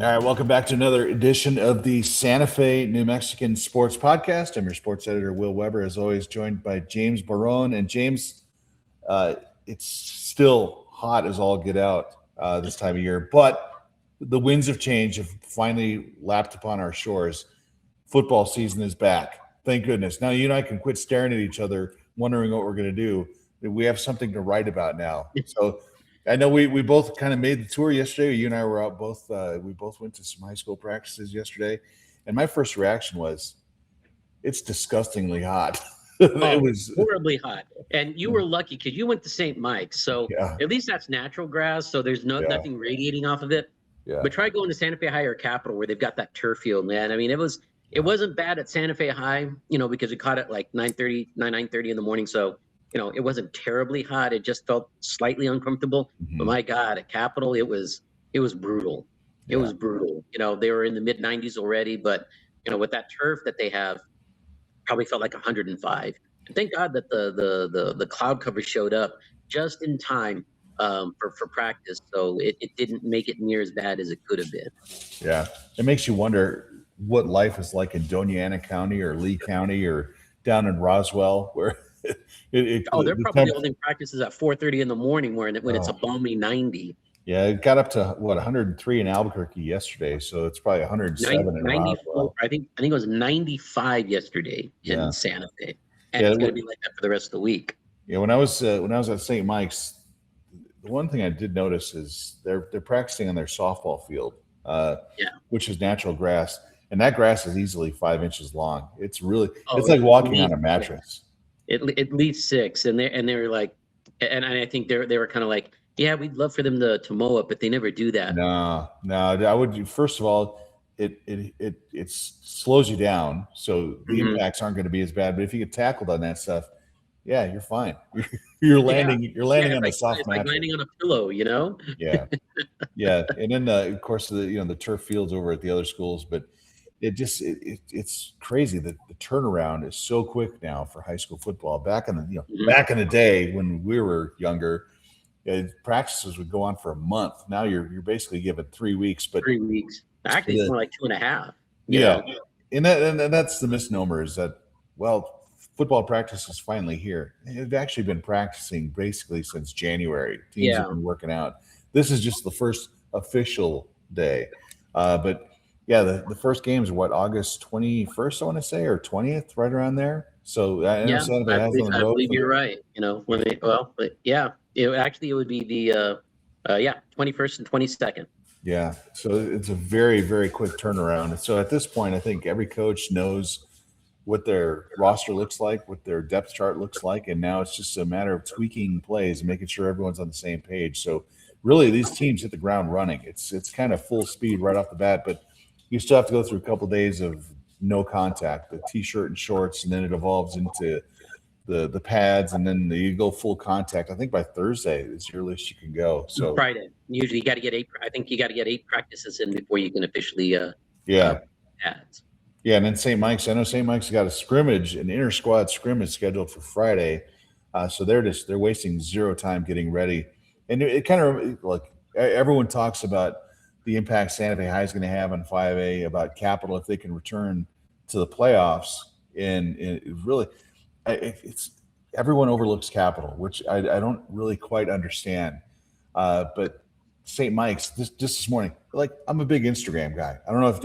All right, welcome back to another edition of the Santa Fe New Mexican Sports Podcast. I'm your sports editor, Will Weber, as always, joined by James Barron. And James, uh, it's still hot as all get out this time of year, but the winds of change have finally lapped upon our shores. Football season is back. Thank goodness. Now you and I can quit staring at each other, wondering what we're going to do. We have something to write about now. So I know we both kind of made the tour yesterday. You and I were out both. We both went to some high school practices yesterday, and my first reaction was, "It's disgustingly hot." It was horribly hot, and you were lucky because you went to St. Mike's, so yeah, at least that's natural grass, so there's nothing radiating off of it. yeah, But try going to Santa Fe High or Capitol where they've got that turf field, man. I mean, it wasn't bad at Santa Fe High, because we caught it like 9:30 in the morning, so it wasn't terribly hot. It just felt slightly uncomfortable. But my God, at Capitol, it was brutal. It was brutal. They were in the mid 90s already, but with that turf that they have, probably felt like 105. And thank God that the cloud cover showed up just in time for practice, so it didn't make it near as bad as it could have been. yeah. It makes you wonder what life is like in Doña Ana County or Lee County or down in Roswell, where They're probably holding practices at 4:30 in the morning when it's a balmy 90. Yeah, it got up to 103 in Albuquerque yesterday, so it's probably 107 in Roswell. I think it was 95 yesterday in Santa Fe, and it's going to be like that for the rest of the week. Yeah, when I was at St. Mike's, the one thing I did notice is they're practicing on their softball field, which is natural grass, and that grass is easily 5 inches long. It's really it's like walking on a mattress. At least 6, and they were like, and I think they were kind of like, yeah, we'd love for them to mow it, but they never do that. No, I would. First of all, it slows you down, so the impacts aren't going to be as bad. But if you get tackled on that stuff, yeah, you're fine. You're landing on a soft mattress. Like landing on a pillow, Yeah, yeah, and then of course the turf fields over at the other schools, but it's crazy that the turnaround is so quick now for high school football. Back in the day when we were younger, practices would go on for a month. Now you're basically given 3 weeks, but 3 weeks. Actually, it's more like 2.5. Yeah, and that's the misnomer is that football practice is finally here. They've actually been practicing basically since January. Teams have been working out. This is just the first official day, but yeah, the first games are August 21st, I want to say, or 20th, right around there. So I believe you're right. When it would be the 21st and 22nd. Yeah, so it's a very, very quick turnaround. So at this point, I think every coach knows what their roster looks like, what their depth chart looks like, and now it's just a matter of tweaking plays and making sure everyone's on the same page. So really, these teams hit the ground running. It's kind of full speed right off the bat, but you still have to go through a couple of days of no contact, the t-shirt and shorts, and then it evolves into the pads, and then you go full contact. I think by Thursday is the earliest you can go. So Friday, usually you got to get 8. I think you got to get 8 practices in before you can officially pads. Yeah, and then St. Mike's. I know St. Mike's got an inter squad scrimmage scheduled for Friday, so they're wasting zero time getting ready, and it kind of like everyone talks about the impact Santa Fe High is going to have on 5A, about Capitol if they can return to the playoffs, and it really, it's everyone overlooks Capitol, which I don't really quite understand, but St. Mike's this morning. Like, I'm a big Instagram guy. I don't know if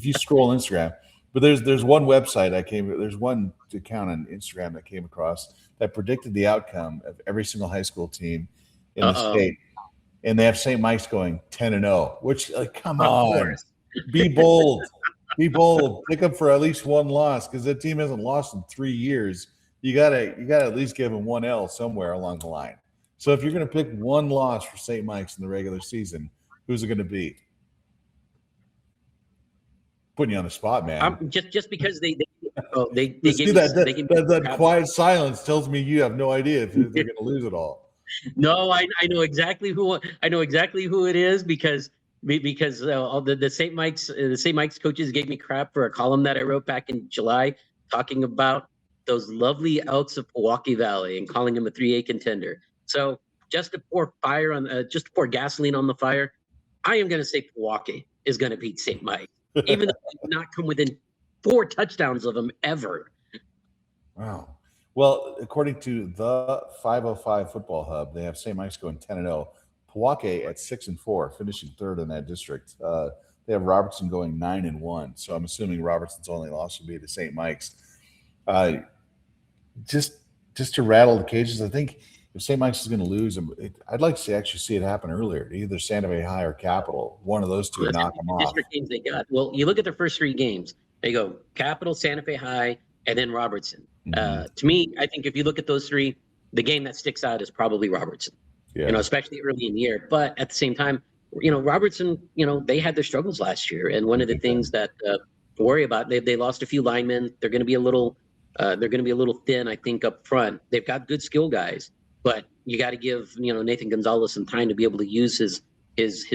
you scroll Instagram, but there's one website there's one account on Instagram that came across that predicted the outcome of every single high school team in the state, and they have St. Mike's going 10-0. Which, come on, be bold, pick up for at least one loss, because that team hasn't lost in 3 years. You gotta at least give them one L somewhere along the line. So if you're going to pick one loss for St. Mike's in the regular season, who's it going to be? Putting you on the spot, man. Just because they that quiet silence tells me you have no idea if they're going to lose it all. No, I know exactly who it is, because all the St. Mike's coaches gave me crap for a column that I wrote back in July talking about those lovely Elks of Milwaukee Valley and calling them a 3A contender. So just to pour gasoline on the fire, I am going to say Milwaukee. is going to beat St. Mike, even though they did not come within 4 touchdowns of them ever. Wow. Well, according to the 505 Football Hub, they have St. Mike's going 10-0. Pewaukee at 6-4, finishing third in that district. They have Robertson going 9-1. So I'm assuming Robertson's only loss will be to St. Mike's. Just to rattle the cages, I think if St. Mike's is going to lose, I'd like to actually see it happen earlier. Either Santa Fe High or Capital, one of those two, knock them off. District games they got. Well, you look at their first 3 games. They go Capital, Santa Fe High, and then Robertson. To me, I think if you look at those 3, the game that sticks out is probably Robertson. Yeah. You know, especially early in the year. But at the same time, you know, Robertson, you know, they had their struggles last year, and one of the things that worry about, they lost a few linemen. They're going to be a little thin, I think, up front. They've got good skill guys, but you got to give, you know, Nathan Gonzalez some time to be able to use his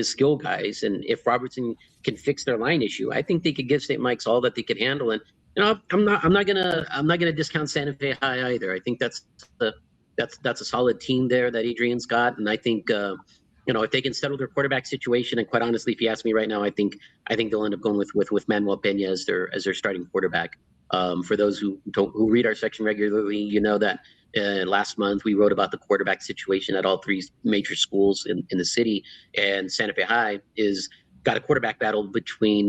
skill guys. And if Robertson can fix their line issue, I think they could give St. Mike's all that they could handle. And you know, I'm not gonna discount Santa Fe High either. I think that's a solid team there that Adrian's got, and I think you know, if they can settle their quarterback situation, and quite honestly, if you ask me right now, I think they'll end up going with Manuel Pena as their starting quarterback. For those who read our section regularly, you know that last month we wrote about the quarterback situation at all 3 major schools in the city, and Santa Fe High is got a quarterback battle between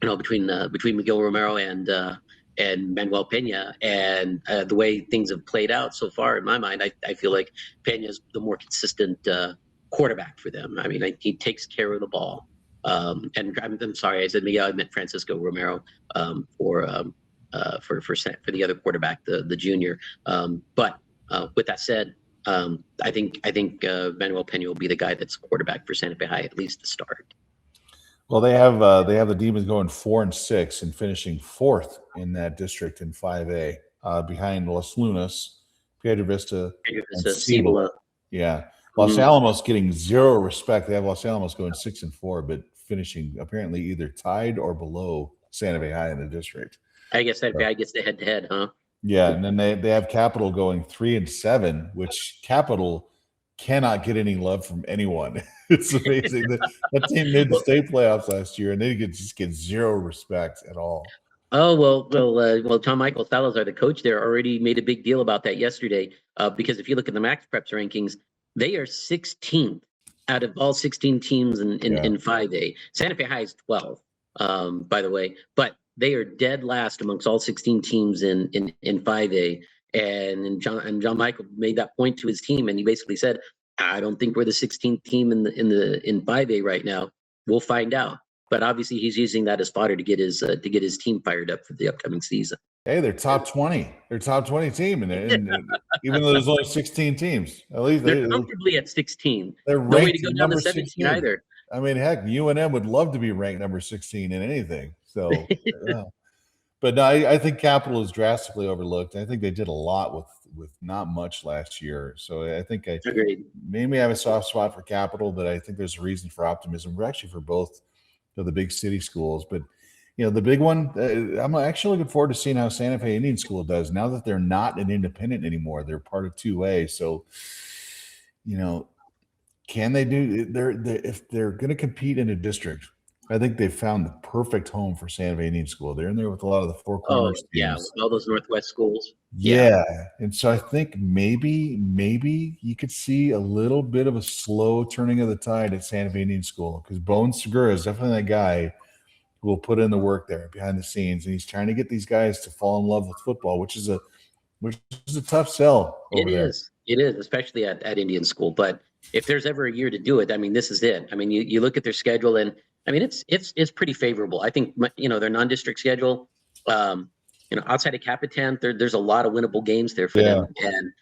Miguel Romero and Manuel Pena, and the way things have played out so far, in my mind, I feel like Pena's the more consistent quarterback for them. I mean, he takes care of the ball. And I'm sorry, I said Miguel, I meant Francisco Romero for the other quarterback, the junior. But with that said, I think Manuel Pena will be the guy that's quarterback for Santa Fe High, at least to start. Well, they have the Demons going 4-6 and finishing 4th in that district in 5A, behind Los Lunas, Piedra Vista, and Cibola. Yeah, Los Alamos getting 0 respect. They have Los Alamos going 6-4, but finishing apparently either tied or below Santa Fe High in the district. I guess Santa Fe High gets the head-to-head, huh? Yeah, and then they have Capital going 3-7, which Capital cannot get any love from anyone. It's amazing. That team made the state playoffs last year, and they just get 0 respect at all. Oh, well, Tom Michael Salazar, the coach there, already made a big deal about that yesterday, because if you look at the Max Preps rankings, they are 16th out of all 16 teams in 5A. Santa Fe High is 12, by the way, but they are dead last amongst all 16 teams in 5A. And John Michael made that point to his team, and he basically said, I don't think we're the 16th team in 5A right now. We'll find out. But obviously, he's using that as fodder to get his team fired up for the upcoming season. Hey, they're top 20. They're top 20 team, and even though there's only 16 teams, at least they're comfortably at 16. They're no way to go down to 17 16. Either. I mean, heck, UNM would love to be ranked number 16 in anything. So, yeah. But no, I think Capital is drastically overlooked. I think they did a lot with not much last year. So I think I maybe have a soft spot for Capital, but I think there's a reason for optimism. We're actually for both of the big city schools. But, you know, the big one, I'm actually looking forward to seeing how Santa Fe Indian School does now that they're not an independent anymore. They're part of 2A. So, you know, can they do if they're going to compete in a district? I think they found the perfect home for Santa Fe Indian School. They're in there with a lot of the Four Corners teams. Yeah, with all those Northwest schools. Yeah. And so I think maybe you could see a little bit of a slow turning of the tide at Santa Fe Indian School, because Bones Segura is definitely that guy who will put in the work there behind the scenes, and he's trying to get these guys to fall in love with football, which is a tough sell. It is, especially at Indian School. But if there's ever a year to do it, I mean, this is it. I mean, you look at their schedule, and I mean, it's pretty favorable. I think, you know, their non-district schedule, you know, outside of Capitan, there's a lot of winnable games there for them. And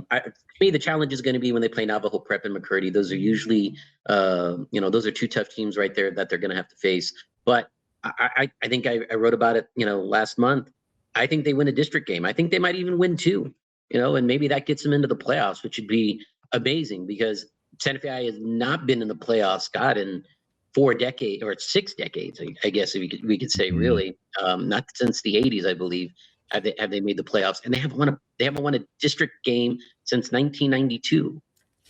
to me, the challenge is going to be when they play Navajo Prep and McCurdy. Those are usually, you know, those are 2 tough teams right there that they're going to have to face. But I think I wrote about it, you know, last month. I think they win a district game. I think they might even win 2, you know, and maybe that gets them into the playoffs, which would be amazing, because Santa Fe has not been in the playoffs, God, in 4 decades or 6 decades, I guess we could say, really, not since the 80s, I believe, have they made the playoffs, and they haven't won a district game since 1992.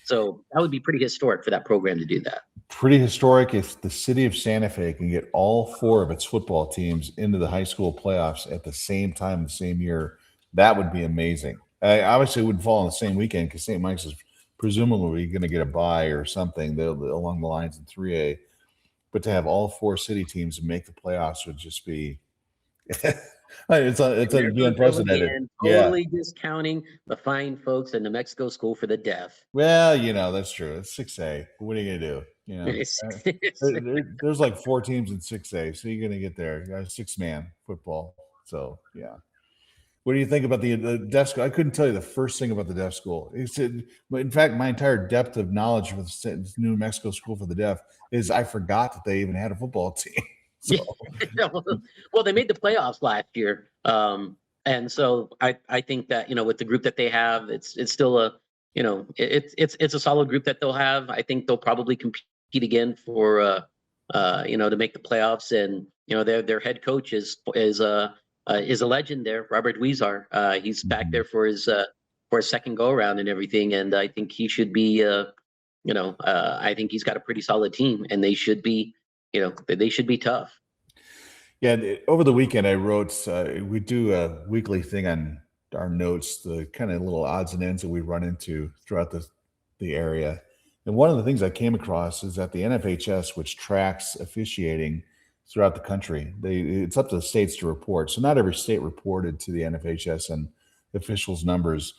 So that would be pretty historic for that program to do that. Pretty historic if the city of Santa Fe can get all 4 of its football teams into the high school playoffs at the same time, the same year. That would be amazing. Obviously, it would fall on the same weekend because St. Mike's is presumably going to get a bye or something along the lines in 3A. But to have all 4 city teams make the playoffs would just be it's be unprecedented. Totally discounting the fine folks in New Mexico School for the Deaf. Well, that's true. It's 6A. What are you gonna do? There's like 4 teams in 6A, so you're gonna get there. You got 6-man football. So yeah. What do you think about the deaf school? I couldn't tell you the first thing about the deaf school. In fact, my entire depth of knowledge of the New Mexico School for the Deaf is I forgot that they even had a football team. So. Well, they made the playoffs last year, and so I think that with the group that they have, it's still a it's a solid group that they'll have. I think they'll probably compete again for to make the playoffs, and their head coach is a legend there, Robert Weezar. He's back there for his second go around and everything, and I think he should be I think he's got a pretty solid team, and they should be. They should be tough. Yeah, over the weekend I wrote. We do a weekly thing on our notes, the kind of little odds and ends that we run into throughout the area. And one of the things I came across is that the NFHS, which tracks officiating throughout the country, it's up to the states to report. So not every state reported to the NFHS and officials' numbers.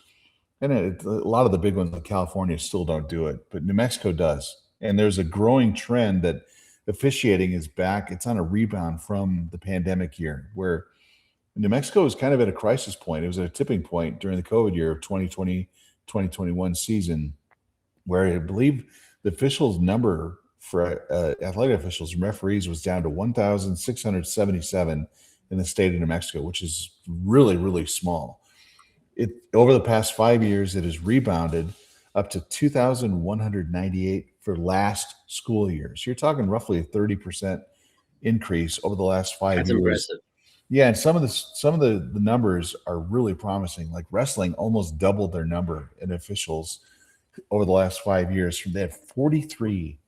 And a lot of the big ones like California still don't do it, but New Mexico does. And there's a growing trend that officiating is back. It's on a rebound from the pandemic year where New Mexico was kind of at a crisis point. It was at a tipping point during the COVID year of 2020, 2021 season, where I believe the officials number for athletic officials and referees was down to 1,677 in the state of New Mexico, which is really, really small. Over the past 5 years, it has rebounded up to 2,198 for last school year. So you're talking roughly a 30% increase over the last 5 years. That's impressive. Yeah, and some of the numbers are really promising. Like wrestling almost doubled their number in officials over the last 5 years. They had 43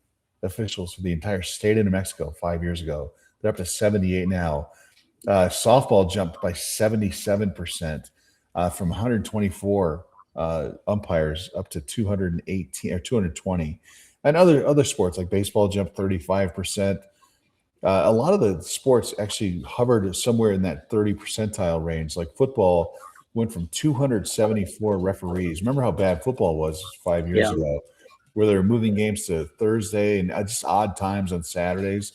officials for the entire state of New Mexico 5 years ago. They're up to 78 now. Softball jumped by 77% from 124 umpires up to 218 or 220. And other sports like baseball jumped 35%. A lot of the sports actually hovered somewhere in that 30 percentile range. Like football went from 274 referees. Remember how bad football was 5 years ago, where they were moving games to Thursday and just odd times on Saturdays.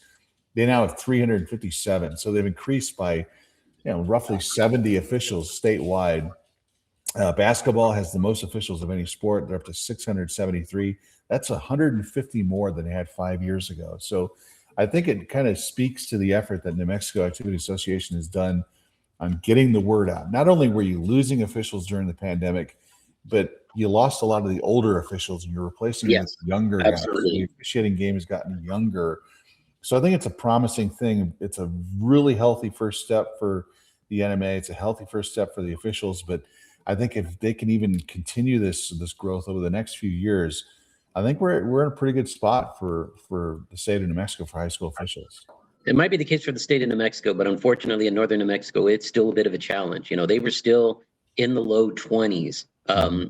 They now have 357. So they've increased by roughly 70 officials statewide. Basketball has the most officials of any sport. They're up to 673. That's 150 more than they had 5 years ago. So I think it kind of speaks to the effort that New Mexico Activity Association has done on getting the word out. Not only were you losing officials during the pandemic, but you lost a lot of the older officials and you're replacing them with younger guys. The officiating game has gotten younger. So I think it's a promising thing. It's a really healthy first step for the NMA. It's a healthy first step for the officials. But I think if they can even continue this growth over the next few years, I think we're in a pretty good spot for the state of New Mexico for high school officials. It might be the case for the state of New Mexico, but unfortunately in northern New Mexico, it's still a bit of a challenge. They were still in the low 20s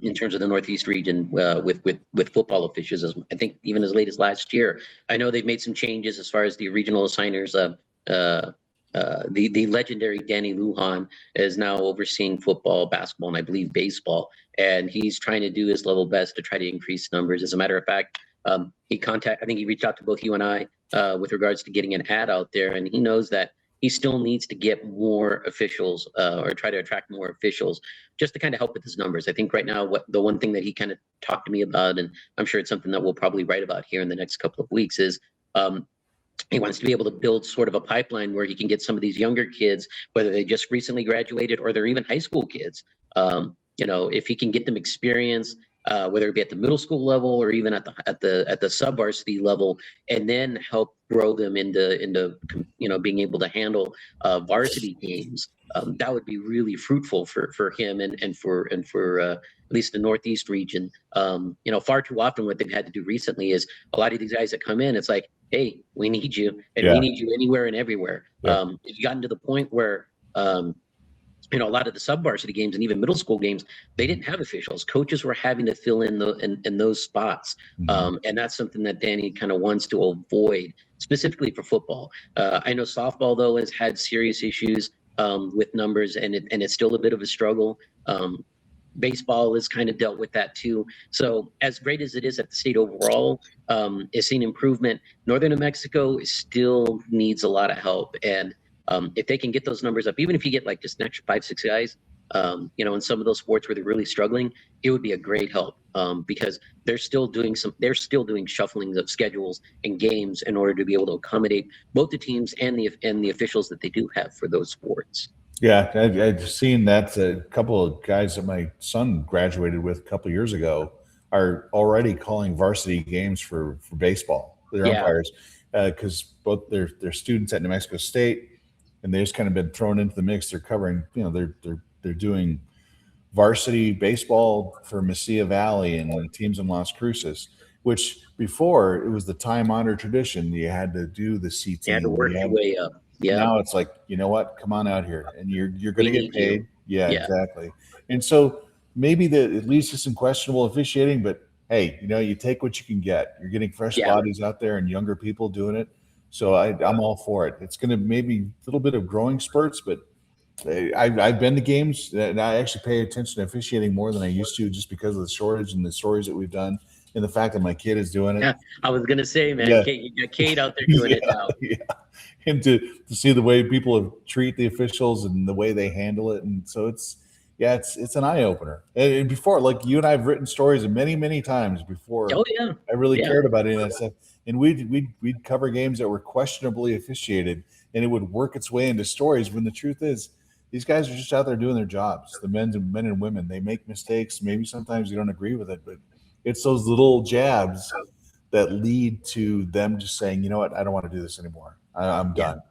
in terms of the Northeast region with football officials. I think even as late as last year. I know they've made some changes as far as the regional assigners. The legendary Danny Lujan is now overseeing football, basketball, and I believe baseball. And he's trying to do his level best to try to increase numbers. As a matter of fact, I think he reached out to both you and I with regards to getting an ad out there. And he knows that he still needs to get more officials or try to attract more officials just to kind of help with his numbers. I think right now, the one thing that he kind of talked to me about, and I'm sure it's something that we'll probably write about here in the next couple of weeks, is he wants to be able to build sort of a pipeline where he can get some of these younger kids, whether they just recently graduated or they're even high school kids. If he can get them experience whether it be at the middle school level or even at the sub varsity level, and then help grow them into being able to handle varsity games. That would be really fruitful for him and for at least the Northeast region. Far too often what they've had to do recently is a lot of these guys that come in, it's like, hey, we need you, and we need you anywhere and everywhere. It's gotten to the point where a lot of the sub varsity games and even middle school games, they didn't have officials. Coaches were having to fill in in those spots. And that's something that Danny kind of wants to avoid, specifically for football. I know softball, though, has had serious issues with numbers, and it's still a bit of a struggle. Baseball has kind of dealt with that too. So as great as it is at the state overall, it's seen improvement. Northern New Mexico still needs a lot of help. And if they can get those numbers up, even if you get like just an extra 5-6 guys, in some of those sports where they're really struggling, it would be a great help because they're still doing shuffling of schedules and games in order to be able to accommodate both the teams and the officials that they do have for those sports. Yeah, I've seen that. A couple of guys that my son graduated with a couple of years ago are already calling varsity games for baseball. They're umpires because both they're students at New Mexico State, and they just kind of been thrown into the mix. They're covering, they're doing varsity baseball for Mesilla Valley and teams in Las Cruces, which before it was the time-honored tradition. You had to do the CT. You had to work your way up. Yeah. Now it's like, you know what? Come on out here, and you're going to get paid. Yeah, exactly. And so maybe at least some questionable officiating, but hey, you take what you can get. You're getting fresh bodies out there and younger people doing it. So I'm all for it. It's going to maybe a little bit of growing spurts, but I've been to games, and I actually pay attention to officiating more than I used to, just because of the shortage and the stories that we've done, and the fact that my kid is doing it. Yeah, I was going to say, man, you got Kate out there doing it now. Yeah. And to see the way people treat the officials and the way they handle it. And so it's an eye opener. And before, like you and I have written stories many, many times before. Oh yeah. I really cared about any of that stuff. And we'd cover games that were questionably officiated, and it would work its way into stories when the truth is these guys are just out there doing their jobs. The men and women, they make mistakes. Maybe sometimes you don't agree with it, but it's those little jabs that lead to them just saying, you know what, I don't want to do this anymore. I'm done.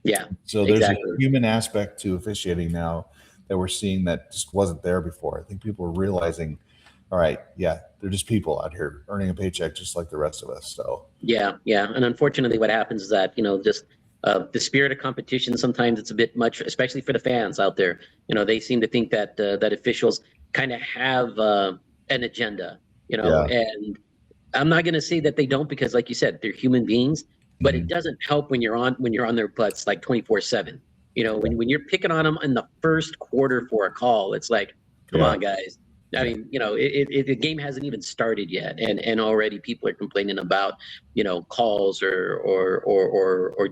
Yeah. So there's a human aspect to officiating now that we're seeing that just wasn't there before. I think people are realizing, all right, they're just people out here earning a paycheck just like the rest of us. So yeah. And unfortunately, what happens is that just the spirit of competition, sometimes it's a bit much, especially for the fans out there. They seem to think that that officials kind of have an agenda. And I'm not going to say that they don't, because like you said, they're human beings, but it doesn't help when you're on their butts like 24/7. When you're picking on them in the first quarter for a call, it's like, come on, guys. I mean, the game hasn't even started yet, and already people are complaining about, calls or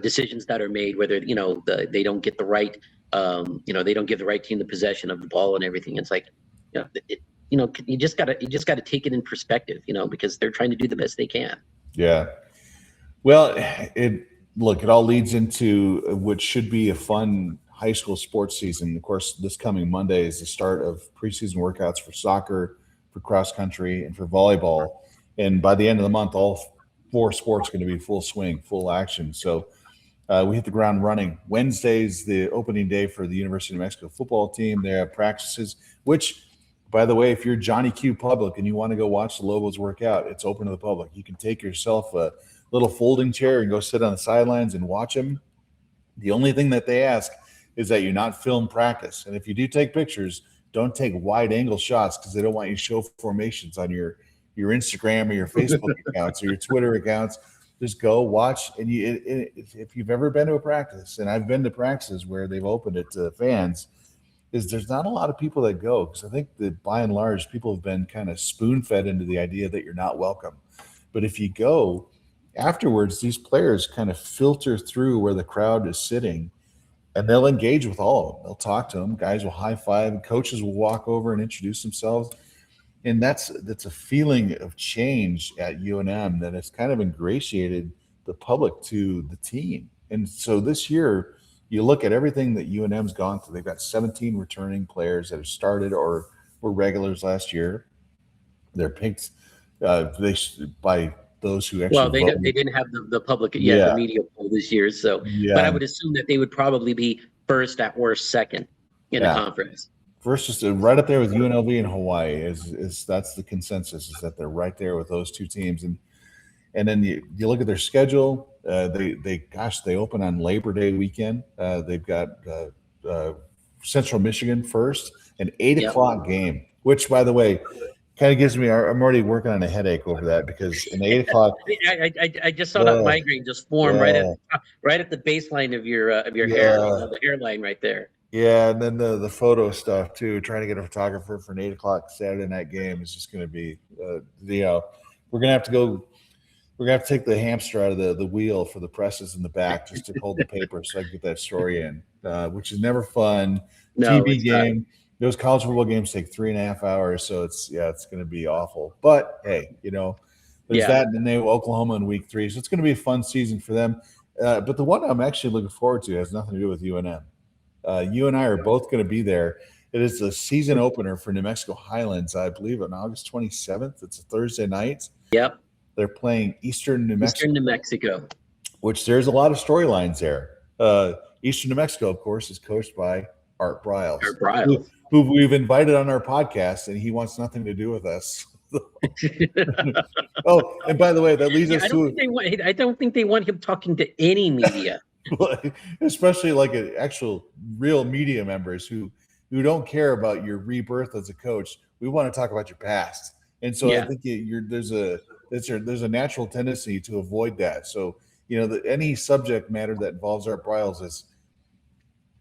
decisions that are made, whether they don't get the right, they don't give the right team the possession of the ball and everything. It's like, you just gotta take it in perspective, because they're trying to do the best they can. Yeah. Well, it all leads into what should be a fun high school sports season. Of course, this coming Monday is the start of preseason workouts for soccer, for cross country, and for volleyball. And by the end of the month, all 4 sports are going to be full swing, full action. So we hit the ground running. Wednesday's the opening day for the University of New Mexico football team. They have practices, which, by the way, if you're Johnny Q Public and you want to go watch the Lobos work out, it's open to the public. You can take yourself a little folding chair and go sit on the sidelines and watch them. The only thing that they ask is that you not film practice. And if you do take pictures, don't take wide angle shots, because they don't want you to show formations on your Instagram or your Facebook accounts or your Twitter accounts. Just go watch. And if you've ever been to a practice, and I've been to practices where they've opened it to fans, is there's not a lot of people that go, because I think that by and large people have been kind of spoon-fed into the idea that you're not welcome. But if you go afterwards, these players kind of filter through where the crowd is sitting, and they'll engage with all of them. They'll talk to them. Guys will high five. Coaches will walk over and introduce themselves. And that's a feeling of change at UNM that has kind of ingratiated the public to the team. And so this year, you look at everything that UNM's gone through. They've got 17 returning players that have started or were regulars last year. They're picked by those who actually Well, they voted. didn't have the public, the Yeah. media poll this year. So, but Yeah. I would assume that they would probably be first, at worst, second in the conference. First, just right up there with UNLV and Hawaii is that's the consensus, is that they're right there with those two teams. And then you look at their schedule. They open on Labor Day weekend. They've got Central Michigan first, an 8 o'clock game, which, by the way, kind of gives me. I'm already working on a headache over that, because an 8 o'clock. I just saw that migraine just form right at the baseline of your hair, the hairline right there. Yeah, and then the photo stuff too. Trying to get a photographer for an 8 o'clock Saturday night game is just going to be, we're gonna have to go. We're gonna have to take the hamster out of the wheel for the presses in the back, just to hold the paper so I can get that story in, which is never fun. No, TV game. Not. Those college football games take 3.5 hours, so it's going to be awful. But hey, there's that, and then they have Oklahoma in week 3, so it's going to be a fun season for them. But the one I'm actually looking forward to has nothing to do with UNM. You and I are both going to be there. It is the season opener for New Mexico Highlands, I believe, on August 27th. It's a Thursday night. Yep. They're playing Eastern New Mexico. Eastern New Mexico. Which there's a lot of storylines there. Eastern New Mexico, of course, is coached by Art Briles. Art Briles. Who we've invited on our podcast, and he wants nothing to do with us. Oh, and by the way, that leads us to... I don't think they want him talking to any media. Especially like actual real media members who don't care about your rebirth as a coach. We want to talk about your past. And so I think there's a natural tendency to avoid that. So, any subject matter that involves Art Briles is,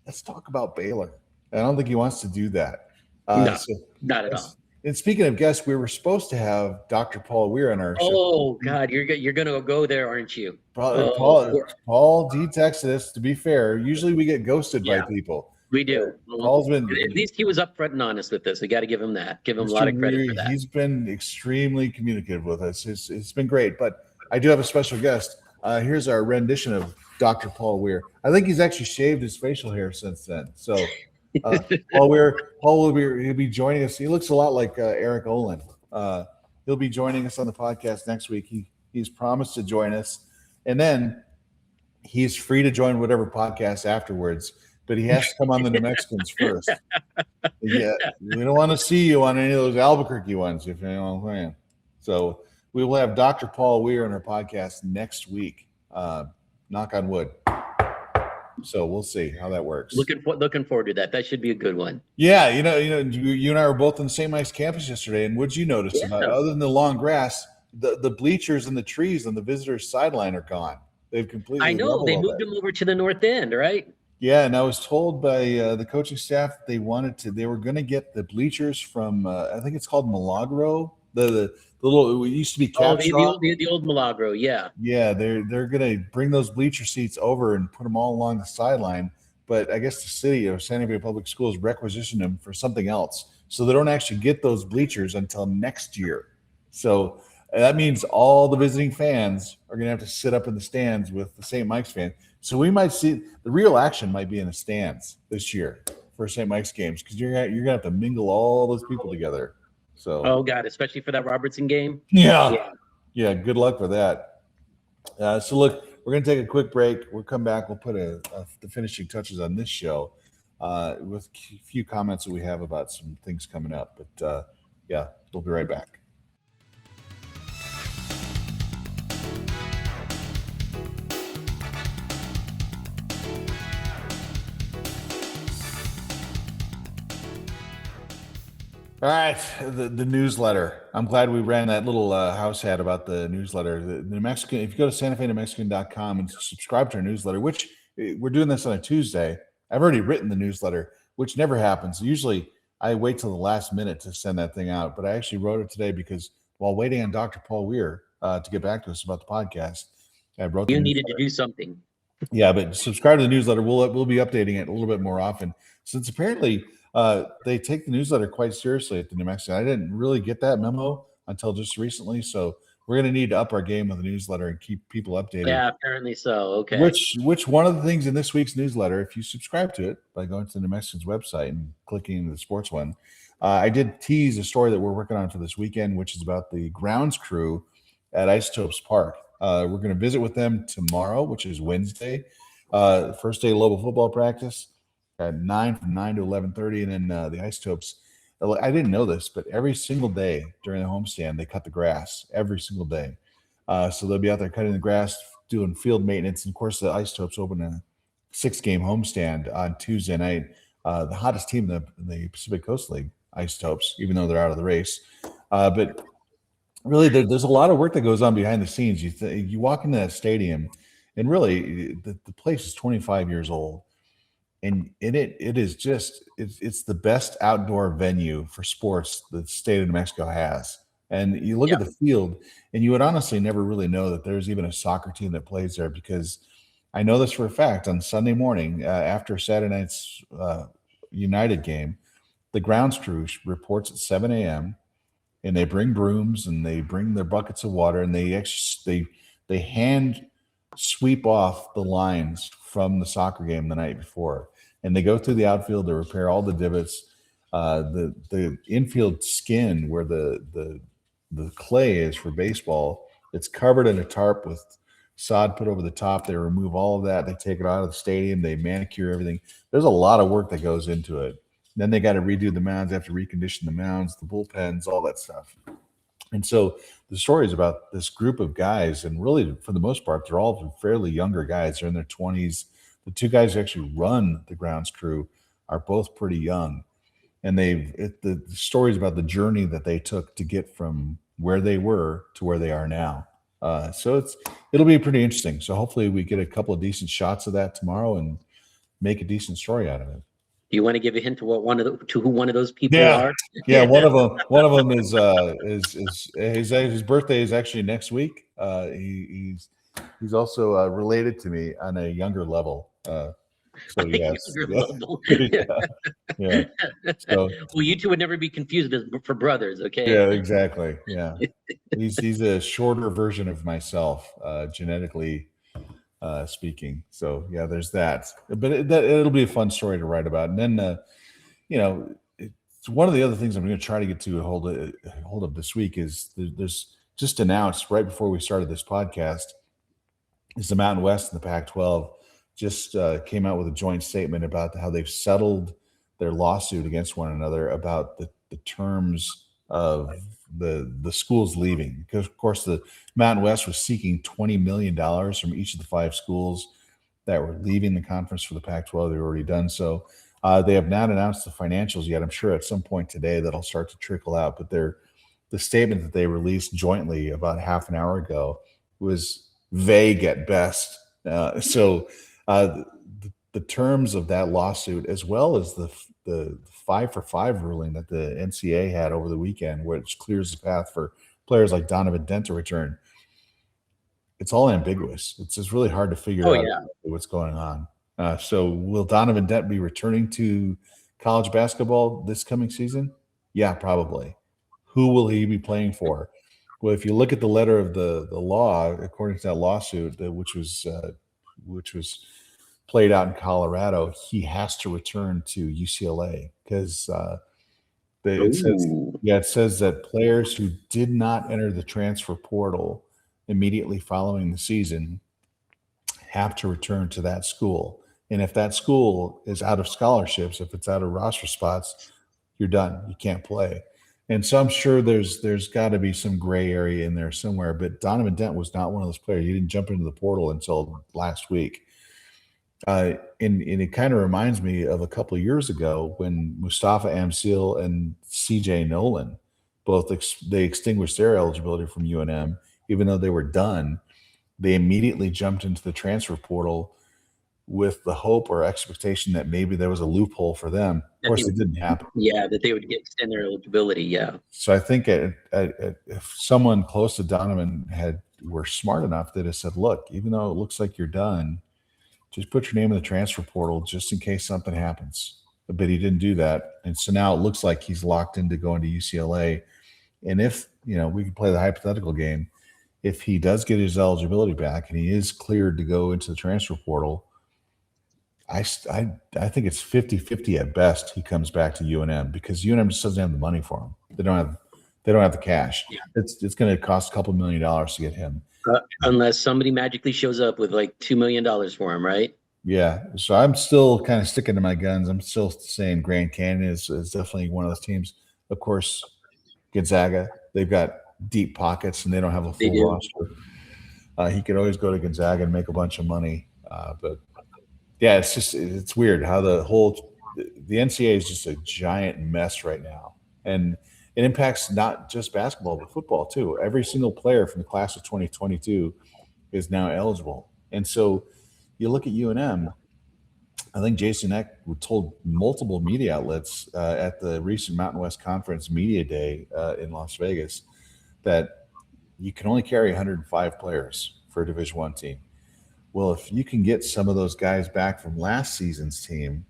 let's talk about Baylor. I don't think he wants to do that. No, not at all. And speaking of guests, we were supposed to have Dr. Paul Weir on our show. Oh, God, you're going to go there, aren't you? Paul D texted us, to be fair. Usually we get ghosted by people. We do. Paul's been, at least he was upfront and honest with this. We got to give him that. Give him a lot of credit for that. He's been extremely communicative with us. It's been great. But I do have a special guest. Here's our rendition of Dr. Paul Weir. I think he's actually shaved his facial hair since then. So Paul will be joining us. He looks a lot like Eric Olin. He'll be joining us on the podcast next week. He's promised to join us, and then he's free to join whatever podcast afterwards. But he has to come on the New Mexicans first. Yeah, we don't want to see you on any of those Albuquerque ones, if you know what I'm saying. So we will have Dr. Paul Weir on our podcast next week. Knock on wood. So we'll see how that works. Looking forward to that. That should be a good one. Yeah, you and I were both on the St. Mike's campus yesterday, and what'd you notice? Other than the long grass, the bleachers and the trees on the visitors' sideline are gone. They've completely. I know they moved them over to the north end, right? Yeah, and I was told by the coaching staff they were going to get the bleachers from I think it's called Milagro. The little, it used to be the old Milagro, yeah. Yeah, they're going to bring those bleacher seats over and put them all along the sideline. But I guess the city of Santa Fe Public Schools requisitioned them for something else, so they don't actually get those bleachers until next year. So that means all the visiting fans are going to have to sit up in the stands with the St. Mike's fans. So we might see the real action might be in the stands this year for St. Mike's games, because you're gonna have to mingle all those people together. So oh God, especially for that Robertson game. Yeah. Good luck with that. So look, we're gonna take a quick break. We'll come back. We'll put the finishing touches on this show with a few comments that we have about some things coming up. But we'll be right back. All right, the newsletter. I'm glad we ran that little house ad about the newsletter. The New Mexican. If you go to SantaFeNewMexican.com and subscribe to our newsletter, which we're doing this on a Tuesday. I've already written the newsletter, which never happens. Usually, I wait till the last minute to send that thing out, but I actually wrote it today because while waiting on Dr. Paul Weir to get back to us about the podcast, I wrote. You needed to do something. Yeah, but subscribe to the newsletter. We'll be updating it a little bit more often, since apparently. They take the newsletter quite seriously at the New Mexican. I didn't really get that memo until just recently. So we're going to need to up our game with the newsletter and keep people updated. Yeah, apparently so. Okay. Which one of the things in this week's newsletter, if you subscribe to it by going to the New Mexicans website and clicking the sports one, I did tease a story that we're working on for this weekend, which is about the grounds crew at Isotopes Park. We're going to visit with them tomorrow, which is Wednesday, first day of Lobo football practice at 9 from 9 to 11:30, and then the Isotopes. I didn't know this, but every single day during the homestand, they cut the grass every single day. So they'll be out there cutting the grass, doing field maintenance. And of course, the Isotopes open a 6-game homestand on Tuesday night. The hottest team in the Pacific Coast League, Isotopes, even though they're out of the race. But really, there's a lot of work that goes on behind the scenes. You walk into that stadium, and really, the place is 25 years old. And it is just it's the best outdoor venue for sports the state of New Mexico has. And you look at the field, and you would honestly never really know that there's even a soccer team that plays there, because I know this for a fact. On Sunday morning, after Saturday night's United game, the grounds crew reports at 7 a.m. and they bring brooms and they bring their buckets of water, and they hand sweep off the lines from the soccer game the night before. And they go through the outfield to repair all the divots. The infield skin where the clay is for baseball, it's covered in a tarp with sod put over the top. They remove all of that. They take it out of the stadium. They manicure everything. There's a lot of work that goes into it. Then they got to redo the mounds, they have to recondition the mounds, the bullpens, all that stuff. And so the story is about this group of guys, and really, for the most part, they're all fairly younger guys. They're in their 20s. The two guys who actually run the grounds crew are both pretty young. And the stories about the journey that they took to get from where they were to where they are now. So it'll be pretty interesting. So hopefully we get a couple of decent shots of that tomorrow and make a decent story out of it. Do you want to give a hint to who one of those people are? Yeah, one of them is his birthday is actually next week. He's also related to me on a younger level. So yes, yeah. So well, you two would never be confused for brothers, okay? Yeah, exactly. Yeah, he's a shorter version of myself, genetically speaking. So yeah, there's that. But it'll be a fun story to write about. And then it's one of the other things I'm going to try to get to hold of this week is there's just announced right before we started this podcast is the Mountain West and the Pac-12 just came out with a joint statement about how they've settled their lawsuit against one another about the terms of the schools leaving. Because, of course, the Mountain West was seeking $20 million from each of the 5 schools that were leaving the conference for the Pac-12. They've already done so. They have not announced the financials yet. I'm sure at some point today that'll start to trickle out. But the statement that they released jointly about half an hour ago was vague at best. So the terms of that lawsuit, as well as the 5-for-5 ruling that the NCAA had over the weekend, which clears the path for players like Donovan Dent to return, it's all ambiguous. It's just really hard to figure out what's going on. So will Donovan Dent be returning to college basketball this coming season? Yeah, probably. Who will he be playing for? Well, if you look at the letter of the law, according to that lawsuit, which was played out in Colorado, he has to return to UCLA because it says that players who did not enter the transfer portal immediately following the season have to return to that school. And if that school is out of scholarships, if it's out of roster spots, you're done. You can't play. And so I'm sure there's got to be some gray area in there somewhere. But Donovan Dent was not one of those players. He didn't jump into the portal until last week. And it kind of reminds me of a couple of years ago when Mustafa Amsil and CJ Nolan they extinguished their eligibility from UNM, even though they were done. They immediately jumped into the transfer portal with the hope or expectation that maybe there was a loophole for them. Of course, it didn't happen. Yeah, that they would extend their eligibility. Yeah. So I think if someone close to Donovan were smart enough, they'd have said, "Look, even though it looks like you're done, just put your name in the transfer portal just in case something happens." But he didn't do that, and so now it looks like he's locked into going to UCLA. And if we can play the hypothetical game, if he does get his eligibility back and he is cleared to go into the transfer portal, I think it's 50-50 at best he comes back to UNM, because UNM just doesn't have the money for him. They don't have the cash. Yeah. It's going to cost a couple $1 million to get him. Unless somebody magically shows up with like $2 million for him, right? Yeah. So I'm still kind of sticking to my guns. I'm still saying Grand Canyon is definitely one of those teams. Of course, Gonzaga, they've got deep pockets and they don't have a full roster. He could always go to Gonzaga and make a bunch of money. But yeah, it's weird how the NCAA is just a giant mess right now. And it impacts not just basketball, but football too. Every single player from the class of 2022 is now eligible. And so you look at UNM, I think Jason Eck told multiple media outlets at the recent Mountain West Conference Media Day in Las Vegas that you can only carry 105 players for a Division I team. Well, if you can get some of those guys back from last season's team,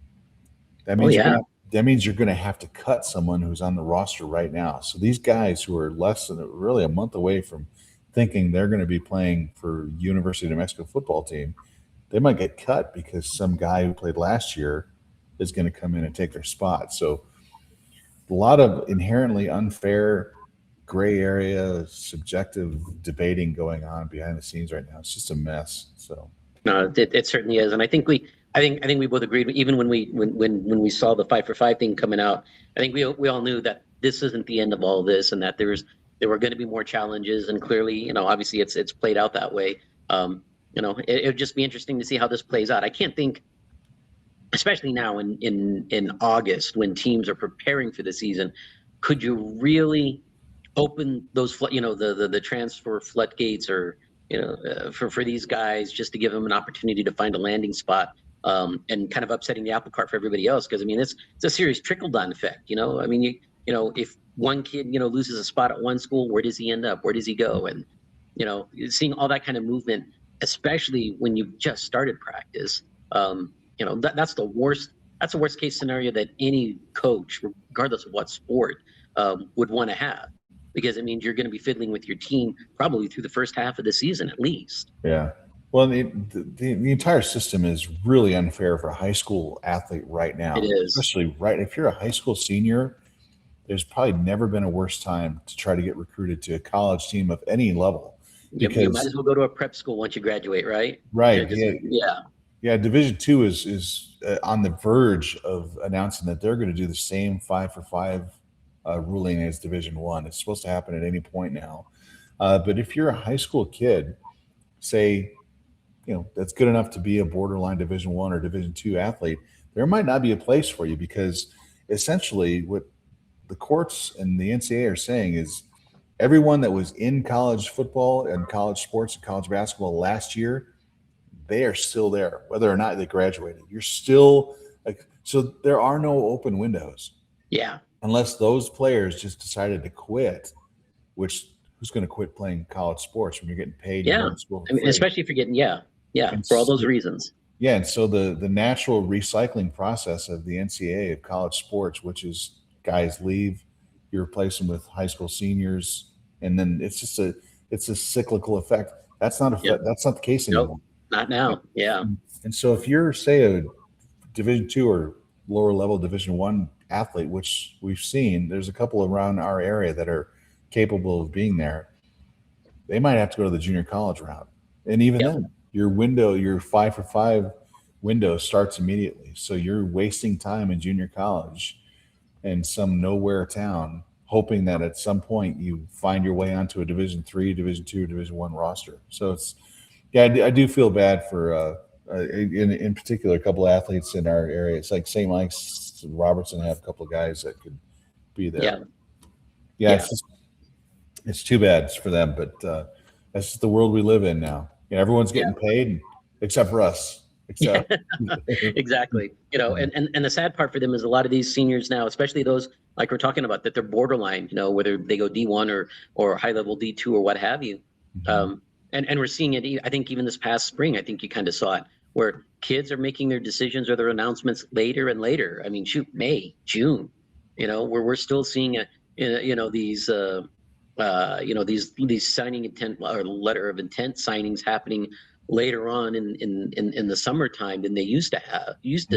that means you're going to have to cut someone who's on the roster right now. So these guys who are less than really a month away from thinking they're going to be playing for University of New Mexico football team, they might get cut because some guy who played last year is going to come in and take their spot. So a lot of inherently unfair, gray area, subjective debating going on behind the scenes right now. It's just a mess. So no, it certainly is, and I think we both agreed. Even when we saw the 5 for 5 thing coming out, I think we all knew that this isn't the end of all this, and that there were going to be more challenges. And clearly, obviously it's played out that way. It would just be interesting to see how this plays out. I can't think, especially now in August when teams are preparing for the season, could you really open those the transfer floodgates, or for these guys, just to give them an opportunity to find a landing spot, and kind of upsetting the apple cart for everybody else? Because it's a serious trickle down effect. If one kid loses a spot at one school, where does he end up? Where does he go? And seeing all that kind of movement, especially when you've just started practice, that's the worst. That's the worst case scenario that any coach, regardless of what sport, would want to have, because it means you're going to be fiddling with your team probably through the first half of the season at least. Yeah. Well, the entire system is really unfair for a high school athlete right now. It is. Especially if you're a high school senior, there's probably never been a worse time to try to get recruited to a college team of any level. Because you might as well go to a prep school once you graduate, right? Right. Yeah. Division II is on the verge of announcing that they're going to do the same 5 for 5 ruling as Division I. It's supposed to happen at any point now. But if you're a high school kid, say, that's good enough to be a borderline Division I or Division II athlete, there might not be a place for you, because essentially what the courts and the NCAA are saying is everyone that was in college football and college sports and college basketball last year, they are still there, whether or not they graduated. You're still so there are no open windows. Yeah. Unless those players just decided to quit, which who's going to quit playing college sports when you're getting paid? Yeah. Especially if you're getting, for all those reasons. Yeah. And so the natural recycling process of the NCAA of college sports, which is guys leave, you replace them with high school seniors, and then it's a cyclical effect. That's not that's not the case anymore. Nope, not now. Yeah. And so if you're, say, a Division II or lower level Division I athlete, which we've seen, there's a couple around our area that are capable of being there, they might have to go to the junior college route. And even then, your 5 for 5 window starts immediately. So you're wasting time in junior college in some nowhere town, hoping that at some point you find your way onto a Division III, Division II, Division I roster. So I do feel bad for in particular a couple of athletes in our area. It's like St. Mike's and Robertson have a couple of guys that could be there. It's too bad for them, but that's just the world we live in now. Everyone's getting paid except for us. Exactly. And the sad part for them is a lot of these seniors now, especially those like we're talking about, that they're borderline, whether they go D1 or high level D2 or what have you. Mm-hmm. And we're seeing it, I think, even this past spring. I think you kind of saw it, where kids are making their decisions or their announcements later and later. I mean, May, June, where we're still seeing these these signing intent or letter of intent signings happening later on in the summertime than they used to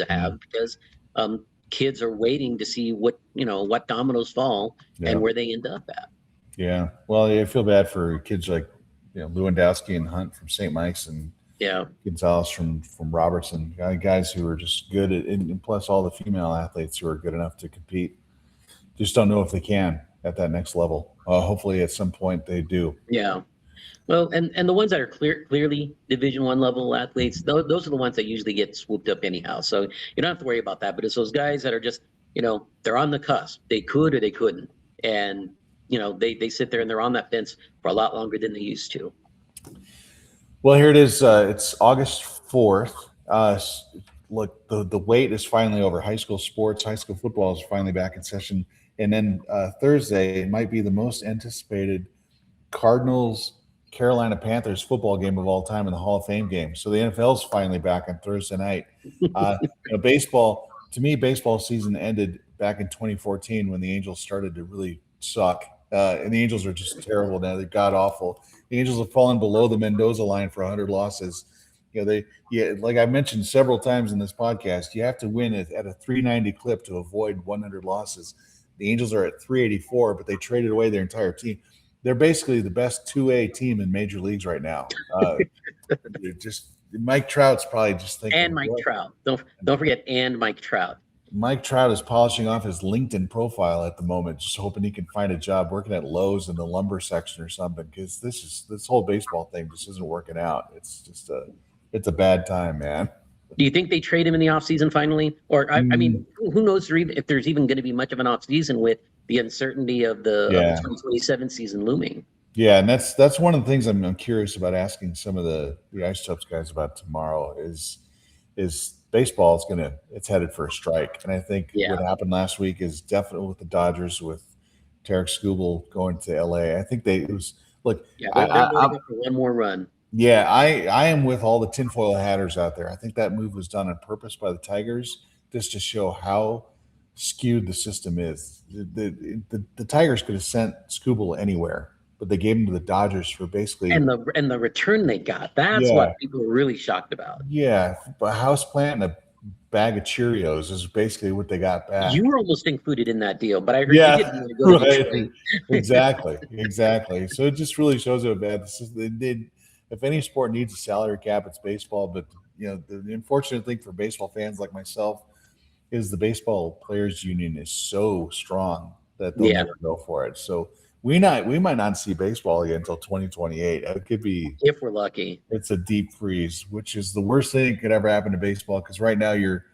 have because kids are waiting to see what dominoes fall and where they end up at. Yeah. Well, I feel bad for kids like Lewandowski and Hunt from St. Mike's and Gonzalez from Robertson, guys who are just good at, and plus all the female athletes who are good enough to compete. Just don't know if they can at that next level. Hopefully, at some point they do. Yeah. Well, and the ones that are clearly Division I level athletes, those are the ones that usually get swooped up anyhow. So you don't have to worry about that. But it's those guys that are just, they're on the cusp. They could or they couldn't, and they sit there and they're on that fence for a lot longer than they used to. Well, here it is. It's August 4th. Look, the wait is finally over. High school sports, high school football is finally back in session. And then Thursday, it might be the most anticipated Cardinals-Carolina Panthers football game of all time in the Hall of Fame game. So the NFL's finally back on Thursday night. Baseball, to me, baseball season ended back in 2014 when the Angels started to really suck. And the Angels are just terrible now. They're god-awful. The Angels have fallen below the Mendoza line for 100 losses. Like I mentioned several times in this podcast, you have to win at a 390 clip to avoid 100 losses. The Angels are at 384, but they traded away their entire team. They're basically the best 2A team in major leagues right now. Just Mike Trout's probably just thinking. And Mike Trout. Don't forget, and Mike Trout. Mike Trout is polishing off his LinkedIn profile at the moment, just hoping he can find a job working at Lowe's in the lumber section or something, because this whole baseball thing just isn't working out. It's just it's a bad time, man. Do you think they trade him in the offseason finally? Or, I mean, who knows if there's even going to be much of an offseason with the uncertainty of the 2027 season looming? Yeah, and that's one of the things I'm curious about asking some of the Isotopes guys about tomorrow is baseball it's headed for a strike. And I think what happened last week is definitely with the Dodgers, with Tarek Skubal going to LA. I think they're going for one more run. Yeah, I am with all the tinfoil hatters out there. I think that move was done on purpose by the Tigers just to show how skewed the system is. The Tigers could have sent Skubal anywhere, but they gave him to the Dodgers for basically and the return they got. That's what people were really shocked about. Yeah, a houseplant and a bag of Cheerios is basically what they got back. You were almost included in that deal, but I heard you didn't want to go to Detroit. Exactly. So it just really shows how bad this is. They did. If any sport needs a salary cap, it's baseball. But the unfortunate thing for baseball fans like myself is the baseball players union is so strong that they'll never go for it. So we might not see baseball again until 2028. It could be, if we're lucky. It's a deep freeze, which is the worst thing that could ever happen to baseball, because right now you're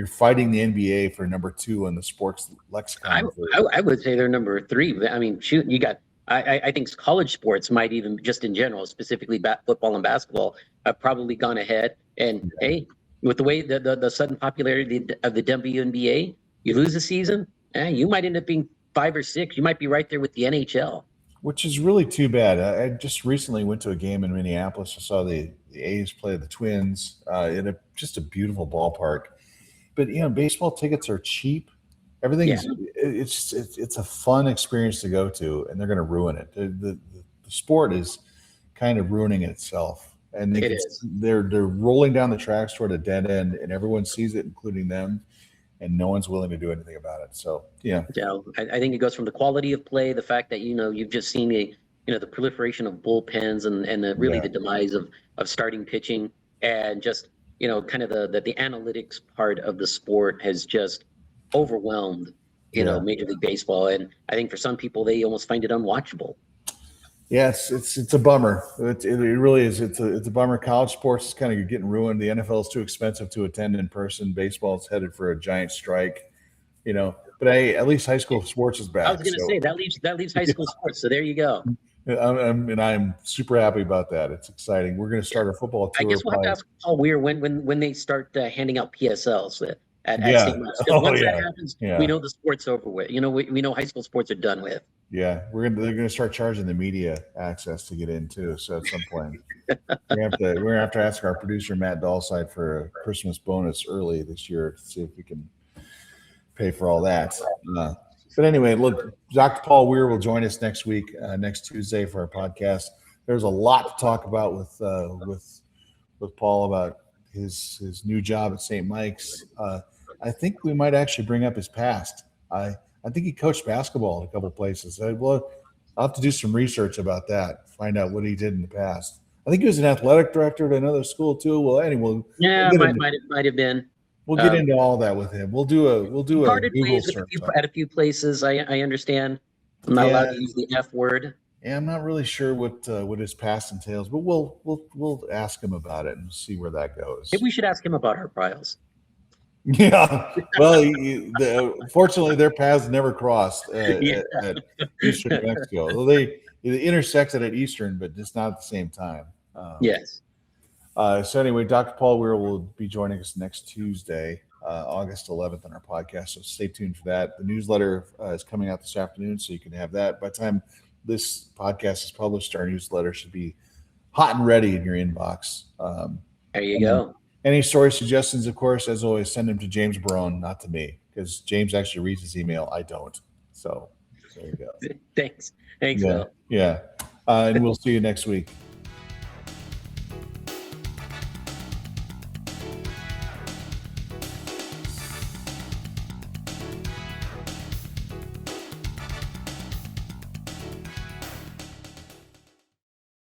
fighting the NBA for number 2 on the sports lexicon. I would say they're number 3. I mean, shoot, you got. I think college sports might even, just in general, specifically football and basketball, have probably gone ahead. And hey, with the way the sudden popularity of the WNBA, you lose a season, you might end up being 5 or 6. You might be right there with the NHL, which is really too bad. I just recently went to a game in Minneapolis. I saw the A's play the Twins in just a beautiful ballpark. But baseball tickets are cheap. Everything is it's a fun experience to go to, and they're going to ruin it. The sport is kind of ruining itself, and they're rolling down the tracks toward a dead end, and everyone sees it, including them, and no one's willing to do anything about it. So I think it goes from the quality of play, the fact that you've just seen the proliferation of bullpens and the demise of starting pitching, and just kind of the analytics part of the sport has just overwhelmed Major League Baseball, and I think for some people they almost find it unwatchable. Yes, it's a bummer. It really is. It's a bummer. College sports is kind of getting ruined. The NFL is too expensive to attend in person. Baseball is headed for a giant strike. But at least high school sports is back. I was going to say that leaves high school sports. So there you go. I'm super happy about that. It's exciting. We're going to start our football tour. I guess we'll have to ask Paul Weir when they start handing out PSLs at state months. Once that happens, we know the sport's over with. We know high school sports are done with. Yeah, they're going to start charging the media access to get in too. So at some point, we're going to have to ask our producer Matt Dahlside for a Christmas bonus early this year to see if we can pay for all that. But anyway, look, Dr. Paul Weir will join us next week, next Tuesday for our podcast. There's a lot to talk about with Paul about his new job at St. Mike's. I think we might actually bring up his past. I think he coached basketball in a couple of places. I'll have to do some research about that, find out what he did in the past. I think he was an athletic director at another school too. Well, anyway, might have been. We'll get into all that with him. We'll do a Parted Google ways search at a few places. I understand. I'm not allowed to use the F word. Yeah, I'm not really sure what his past entails, but we'll ask him about it and see where that goes. Maybe we should ask him about our trials. Yeah, well, fortunately, their paths never crossed at Eastern New Mexico. Well, they intersected at Eastern, but just not at the same time. Yes. So anyway, Dr. Paul Weir will be joining us next Tuesday, August 11th on our podcast. So stay tuned for that. The newsletter is coming out this afternoon, so you can have that. By the time this podcast is published, our newsletter should be hot and ready in your inbox. There you go. Any story suggestions, of course, as always, send them to James Barron, not to me, because James actually reads his email. I don't. So there you go. Thanks, Bill. Yeah. And we'll see you next week.